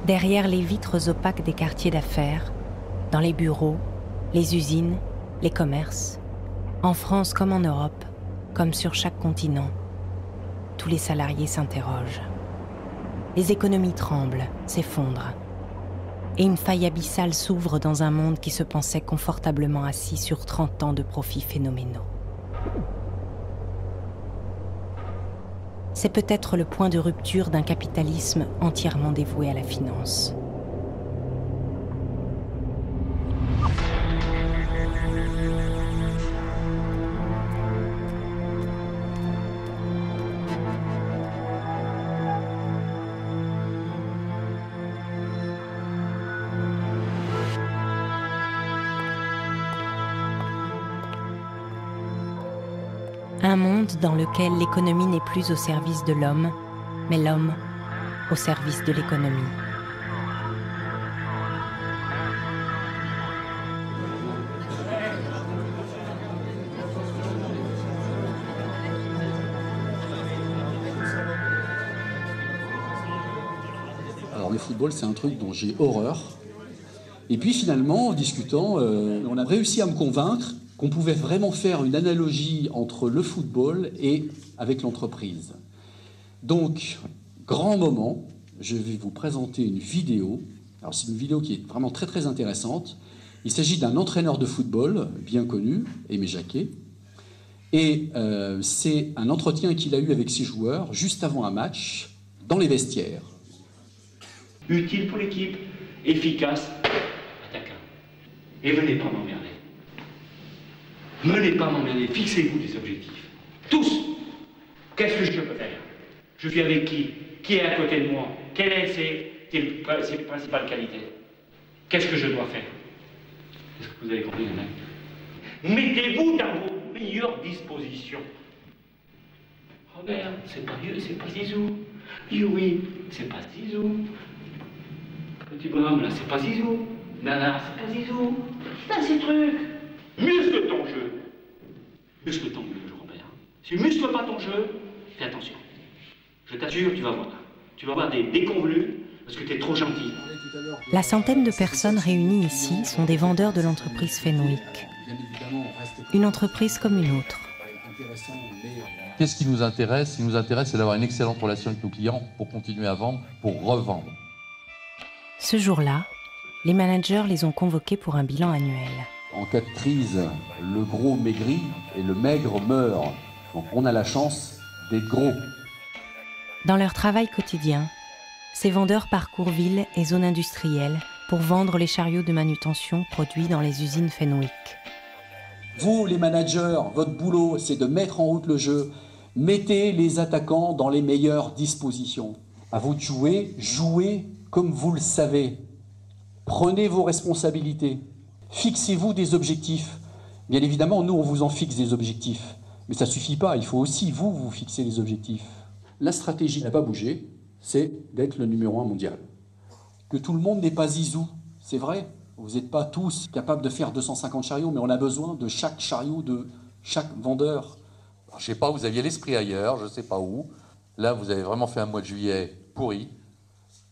Derrière les vitres opaques des quartiers d'affaires, dans les bureaux, les usines, les commerces, en France comme en Europe, comme sur chaque continent, tous les salariés s'interrogent. Les économies tremblent, s'effondrent. Et une faille abyssale s'ouvre dans un monde qui se pensait confortablement assis sur 30 ans de profits phénoménaux. C'est peut-être le point de rupture d'un capitalisme entièrement dévoué à la finance. Un monde dans lequel l'économie n'est plus au service de l'homme, mais l'homme au service de l'économie. Alors le football, c'est un truc dont j'ai horreur. Et puis finalement, en discutant, on a réussi à me convaincre qu'on pouvait vraiment faire une analogie entre le football et avec l'entreprise. Donc, grand moment, je vais vous présenter une vidéo. Alors c'est une vidéo qui est vraiment très très intéressante. Il s'agit d'un entraîneur de football bien connu, Aimé Jacquet. Et c'est un entretien qu'il a eu avec ses joueurs juste avant un match, dans les vestiaires. Utile pour l'équipe, efficace, attaquant. Et venez pas m'emmerder. Menez pas m'emmerder, fixez-vous des objectifs. Tous. Qu'est-ce que je peux faire? Je suis avec qui? Qui est à côté de moi? Quelles sont ses principales qualités? Qu'est-ce que je dois faire? Est-ce que vous avez compris, les mecs? Mettez-vous dans vos meilleures dispositions. Robert, c'est pas vieux, c'est pas Zizou. Oui, c'est pas Zizou. Petit bonhomme, là, c'est pas Zizou. Nana, c'est pas Zizou. Putain, ces trucs. Muscle ton jeu. Muscle ton jeu, Robert. Si tu muscles pas ton jeu, fais attention. Je t'assure, tu vas voir. Tu vas voir des déconvenus parce que tu es trop gentil. La centaine de personnes réunies ici sont des vendeurs de l'entreprise Fenwick. Une entreprise comme une autre. Qu'est-ce qui nous intéresse? Ce qui nous intéresse, c'est d'avoir une excellente relation avec nos clients pour continuer à vendre, pour revendre. Ce jour-là, les managers les ont convoqués pour un bilan annuel. En cas de crise, le gros maigrit et le maigre meurt. Donc on a la chance d'être gros. Dans leur travail quotidien, ces vendeurs parcourent villes et zones industrielles pour vendre les chariots de manutention produits dans les usines Fenwick. Vous, les managers, votre boulot, c'est de mettre en route le jeu. Mettez les attaquants dans les meilleures dispositions. À vous de jouer, jouez comme vous le savez. Prenez vos responsabilités. Fixez-vous des objectifs. Bien évidemment, nous, on vous en fixe des objectifs. Mais ça ne suffit pas, il faut aussi, vous fixer les objectifs. La stratégie n'a pas bougé, c'est d'être le numéro 1 mondial. Que tout le monde n'est pas Zizou, c'est vrai. Vous n'êtes pas tous capables de faire 250 chariots, mais on a besoin de chaque chariot, de chaque vendeur. Alors, je ne sais pas, vous aviez l'esprit ailleurs, je ne sais pas où. Là, vous avez vraiment fait un mois de juillet pourri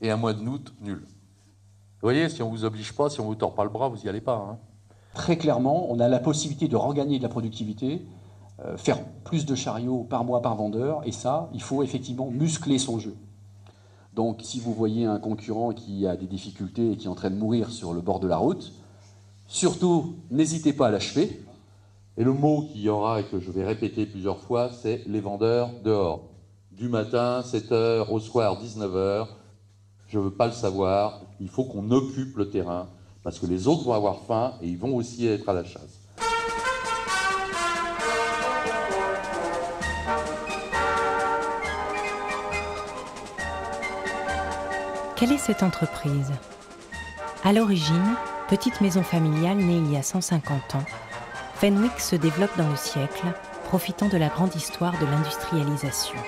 et un mois d'août nul. Vous voyez, si on ne vous oblige pas, si on ne vous tord pas le bras, vous n'y allez pas. Hein. Très clairement, on a la possibilité de regagner de la productivité, faire plus de chariots par mois par vendeur, et ça, il faut effectivement muscler son jeu. Donc, si vous voyez un concurrent qui a des difficultés et qui est en train de mourir sur le bord de la route, surtout, n'hésitez pas à l'achever. Et le mot qu'il y aura et que je vais répéter plusieurs fois, c'est les vendeurs dehors. Du matin, 7h, au soir, 19h. Je ne veux pas le savoir, il faut qu'on occupe le terrain, parce que les autres vont avoir faim et ils vont aussi être à la chasse. Quelle est cette entreprise? À l'origine, petite maison familiale née il y a 150 ans, Fenwick se développe dans le siècle, profitant de la grande histoire de l'industrialisation.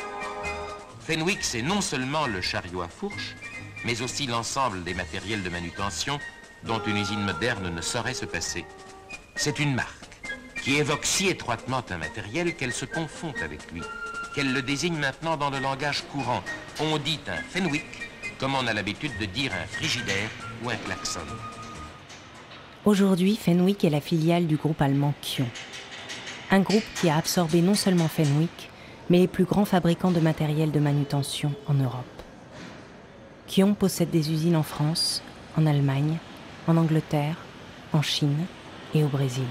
Fenwick, c'est non seulement le chariot à fourche, mais aussi l'ensemble des matériels de manutention dont une usine moderne ne saurait se passer. C'est une marque qui évoque si étroitement un matériel qu'elle se confond avec lui, qu'elle le désigne maintenant dans le langage courant. On dit un Fenwick comme on a l'habitude de dire un frigidaire ou un klaxon. Aujourd'hui, Fenwick est la filiale du groupe allemand Kion. Un groupe qui a absorbé non seulement Fenwick, mais les plus grands fabricants de matériel de manutention en Europe. Kion possède des usines en France, en Allemagne, en Angleterre, en Chine et au Brésil.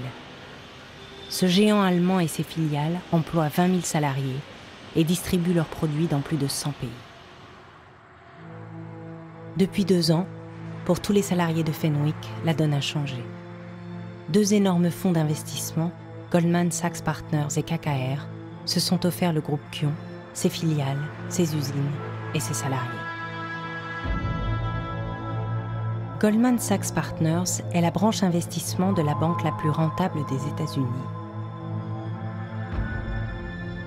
Ce géant allemand et ses filiales emploient 20 000 salariés et distribuent leurs produits dans plus de 100 pays. Depuis 2 ans, pour tous les salariés de Fenwick, la donne a changé. 2 énormes fonds d'investissement, Goldman Sachs Partners et KKR, se sont offerts le groupe Kion, ses filiales, ses usines et ses salariés. Goldman Sachs Partners est la branche investissement de la banque la plus rentable des États-Unis.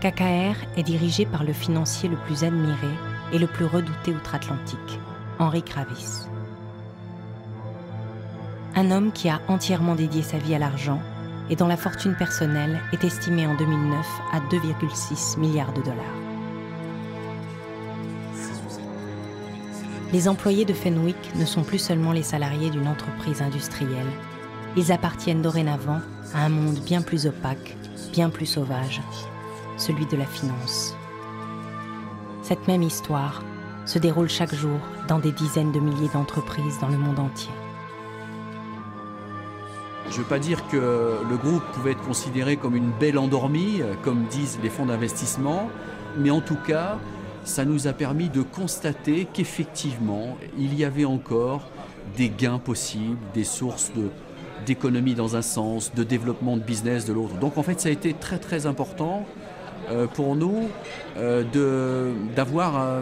KKR est dirigé par le financier le plus admiré et le plus redouté outre-Atlantique, Henry Kravis. Un homme qui a entièrement dédié sa vie à l'argent et dont la fortune personnelle est estimée en 2009 à 2,6 milliards de dollars. Les employés de Fenwick ne sont plus seulement les salariés d'une entreprise industrielle. Ils appartiennent dorénavant à un monde bien plus opaque, bien plus sauvage, celui de la finance. Cette même histoire se déroule chaque jour dans des dizaines de milliers d'entreprises dans le monde entier. Je ne veux pas dire que le groupe pouvait être considéré comme une belle endormie, comme disent les fonds d'investissement, mais en tout cas, ça nous a permis de constater qu'effectivement, il y avait encore des gains possibles, des sources d'économie dans un sens, de développement de business de l'autre. Donc en fait, ça a été très très important pour nous d'avoir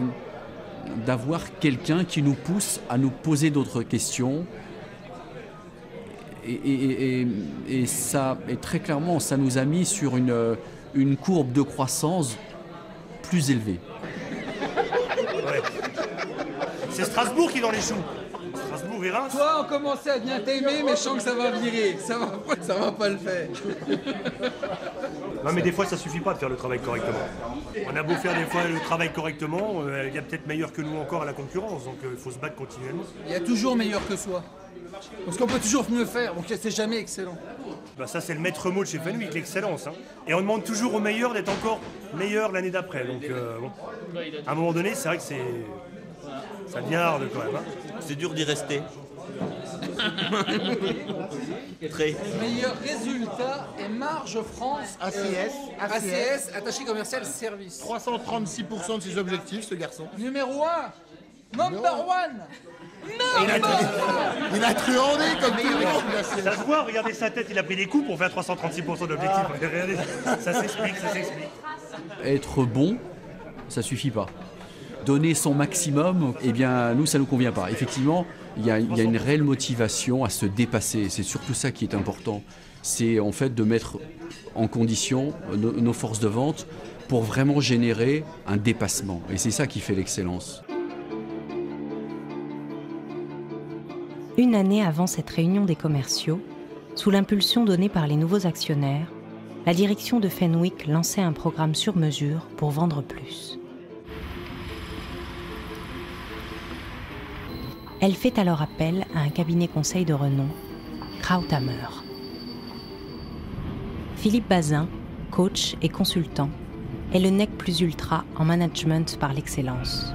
quelqu'un qui nous pousse à nous poser d'autres questions. Et ça, et très clairement, ça nous a mis sur une courbe de croissance plus élevée. Ouais. C'est Strasbourg qui est dans les choux. Strasbourg et Reims. Toi, on commençait à bien t'aimer, mais je sens que ça va virer. Ça va pas le faire. Non, mais des fois, ça suffit pas de faire le travail correctement. On a beau faire des fois le travail correctement, il y a peut-être meilleur que nous encore à la concurrence, donc il faut se battre continuellement. Il y a toujours meilleur que soi. Parce qu'on peut toujours mieux faire, donc c'est jamais excellent. Bah ça, c'est le maître mot de chez Fenwick, l'excellence. Hein. Et on demande toujours aux meilleurs d'être encore meilleurs l'année d'après. Donc, bon. À un moment donné, c'est vrai que ça devient hard quand même. Hein. C'est dur d'y rester. Très. Meilleur résultat et marge France. ACS, attaché commercial service. 336% de ses objectifs, ce garçon. Numéro 1. Number 1. Il a truandé comme tout le monde. Ça se voit, regardez sa tête, il a pris des coups pour faire 336% d'objectifs. Regardez, ça s'explique. Être bon, ça suffit pas. Donner son maximum, eh bien, nous, ça nous convient pas. Effectivement, il y a une réelle motivation à se dépasser. C'est surtout ça qui est important. C'est en fait de mettre en condition nos forces de vente pour vraiment générer un dépassement. Et c'est ça qui fait l'excellence. Une année avant cette réunion des commerciaux, sous l'impulsion donnée par les nouveaux actionnaires, la direction de Fenwick lançait un programme sur mesure pour vendre plus. Elle fait alors appel à un cabinet conseil de renom, Krauthammer. Philippe Bazin, coach et consultant, est le nec plus ultra en management par l'excellence.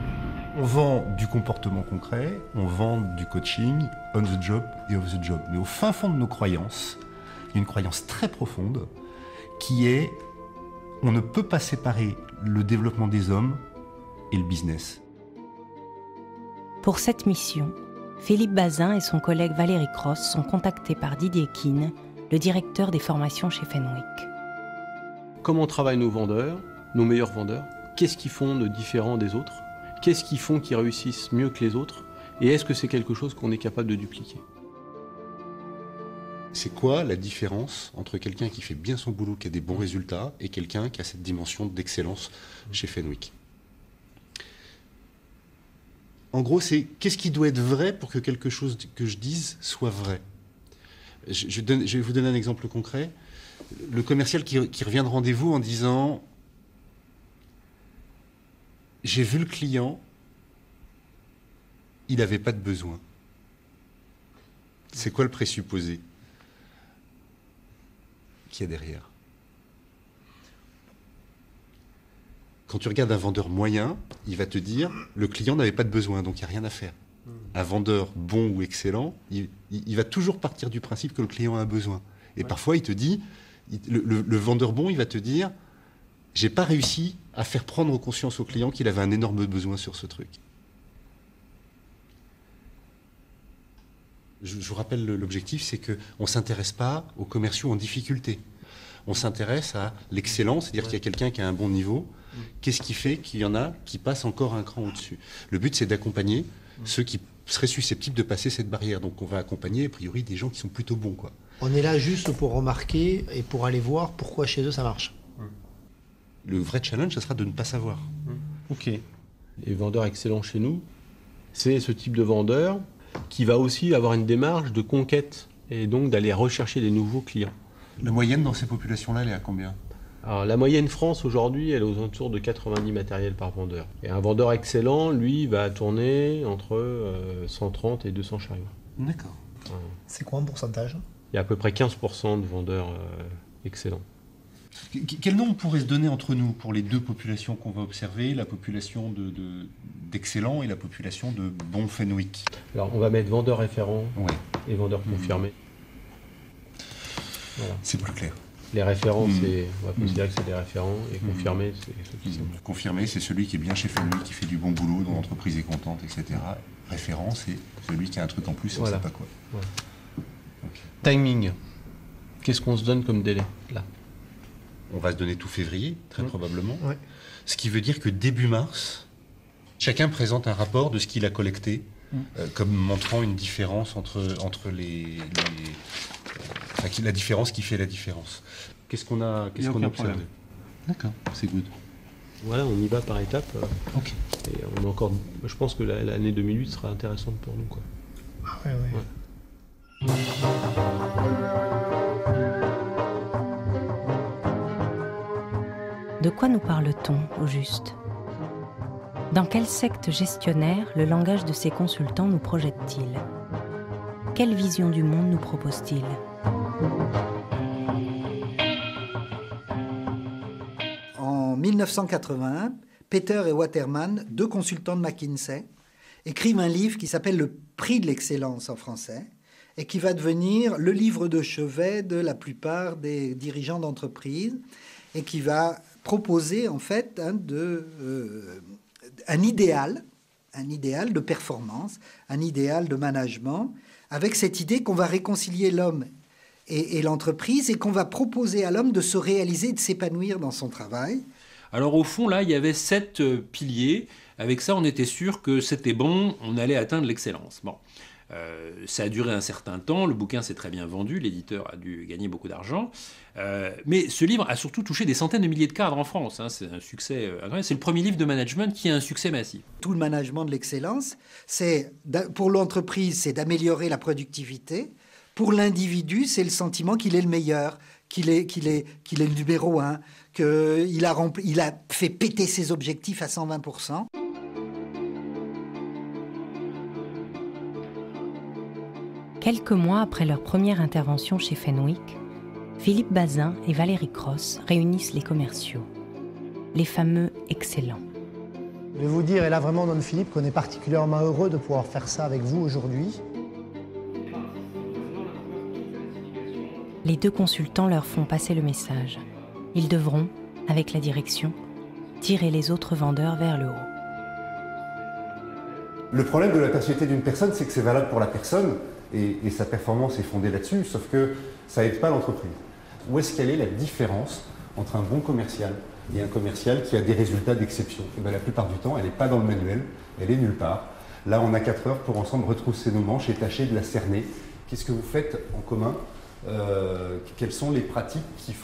On vend du comportement concret, on vend du coaching, on the job et off the job. Mais au fin fond de nos croyances, il y a une croyance très profonde qui est on ne peut pas séparer le développement des hommes et le business. Pour cette mission, Philippe Bazin et son collègue Valérie Cross sont contactés par Didier Keane, le directeur des formations chez Fenwick. Comment travaillent nos vendeurs, nos meilleurs vendeurs? Qu'est-ce qu'ils font de différent des autres? Qu'est-ce qu'ils font qui réussissent mieux que les autres? Et est-ce que c'est quelque chose qu'on est capable de dupliquer? C'est quoi la différence entre quelqu'un qui fait bien son boulot, qui a des bons résultats, et quelqu'un qui a cette dimension d'excellence chez Fenwick? En gros, c'est qu'est-ce qui doit être vrai pour que quelque chose que je dise soit vrai? Je vais vous donner un exemple concret. Le commercial qui revient de rendez-vous en disant « J'ai vu le client, il n'avait pas de besoin. C'est quoi le présupposé qu'il y a derrière? Quand tu regardes un vendeur moyen, il va te dire le client n'avait pas de besoin, donc il n'y a rien à faire. Un vendeur bon ou excellent, il va toujours partir du principe que le client a un besoin. Et parfois, il te dit, le vendeur bon, il va te dire, j'ai pas réussi à faire prendre conscience au client qu'il avait un énorme besoin sur ce truc. Je vous rappelle l'objectif, c'est qu'on ne s'intéresse pas aux commerciaux en difficulté. On s'intéresse à l'excellence, c'est-à-dire qu'il y a quelqu'un qui a un bon niveau. Qu'est-ce qui fait qu'il y en a qui passent encore un cran au-dessus? Le but, c'est d'accompagner ceux qui seraient susceptibles de passer cette barrière. Donc on va accompagner, a priori, des gens qui sont plutôt bons, quoi. On est là juste pour remarquer et pour aller voir pourquoi chez eux ça marche. Le vrai challenge, ce sera de ne pas savoir. Ok. Les vendeurs excellents chez nous, c'est ce type de vendeur qui va aussi avoir une démarche de conquête et donc d'aller rechercher des nouveaux clients. La moyenne dans ces populations-là, elle est à combien? Alors, la moyenne France aujourd'hui, elle est aux alentours de 90 matériels par vendeur. Et un vendeur excellent, lui, va tourner entre 130 et 200 chariots. D'accord. C'est quoi en pourcentage? Il y a à peu près 15% de vendeurs excellents. Quel nom on pourrait se donner entre nous pour les deux populations qu'on va observer, la population d'excellents et la population de bons Fenwick? Alors, on va mettre vendeur référent et vendeur confirmé. Voilà. C'est plus clair. Les référents, on va considérer que c'est des référents, et confirmés, c'est ceux qui sont. Confirmé, c'est celui qui est bien chez Fenwick, qui fait du bon boulot, dont l'entreprise est contente, etc. Référent, c'est celui qui a un truc en plus, on ne sait pas quoi. Voilà. Okay. Timing. Qu'est-ce qu'on se donne comme délai, là? On va se donner tout février, très probablement. Ouais. Ce qui veut dire que début mars, chacun présente un rapport de ce qu'il a collecté, comme montrant une différence entre la différence qui fait la différence. Qu'est-ce qu'on a observé? D'accord, c'est good. Voilà, on y va par étapes. Ok. Et on a encore. Je pense que l'année 2008 sera intéressante pour nous, quoi. Ah ouais. De quoi nous parle-t-on, au juste? Dans quelle secte gestionnaire le langage de ces consultants nous projette-t-il? Quelle vision du monde nous propose-t-il? En 1981, Peter et Waterman, deux consultants de McKinsey, écrivent un livre qui s'appelle Le Prix de l'excellence en français et qui va devenir le livre de chevet de la plupart des dirigeants d'entreprise et qui va proposer en fait un idéal de performance, un idéal de management, avec cette idée qu'on va réconcilier l'homme et l'entreprise et qu'on va proposer à l'homme de se réaliser, de s'épanouir dans son travail. Alors au fond, là, il y avait 7 piliers. Avec ça, on était sûr que c'était bon, on allait atteindre l'excellence. Bon. Ça a duré un certain temps, le bouquin s'est très bien vendu, l'éditeur a dû gagner beaucoup d'argent. Mais ce livre a surtout touché des centaines de milliers de cadres en France. Hein, c'est un succès incroyable. C'est le premier livre de management qui a un succès massif. Tout le management de l'excellence, pour l'entreprise, c'est d'améliorer la productivité. Pour l'individu, c'est le sentiment qu'il est le meilleur, qu'il est le numéro 1, qu'il a fait péter ses objectifs à 120%. Quelques mois après leur première intervention chez Fenwick, Philippe Bazin et Valérie Cross réunissent les commerciaux, les fameux excellents. Je vais vous dire, et là vraiment, Don Philippe, qu'on est particulièrement heureux de pouvoir faire ça avec vous aujourd'hui. Les deux consultants leur font passer le message. Ils devront, avec la direction, tirer les autres vendeurs vers le haut. Le problème de la personnalité d'une personne, c'est que c'est valable pour la personne, et sa performance est fondée là-dessus, sauf que ça n'aide pas l'entreprise. Où est-ce qu'elle est la différence entre un bon commercial et un commercial qui a des résultats d'exception? Et bien, la plupart du temps, elle n'est pas dans le manuel, elle est nulle part. Là, on a 4 heures pour ensemble retrousser nos manches et tâcher de la cerner. Qu'est-ce que vous faites en commun? Quelles sont les pratiques qui font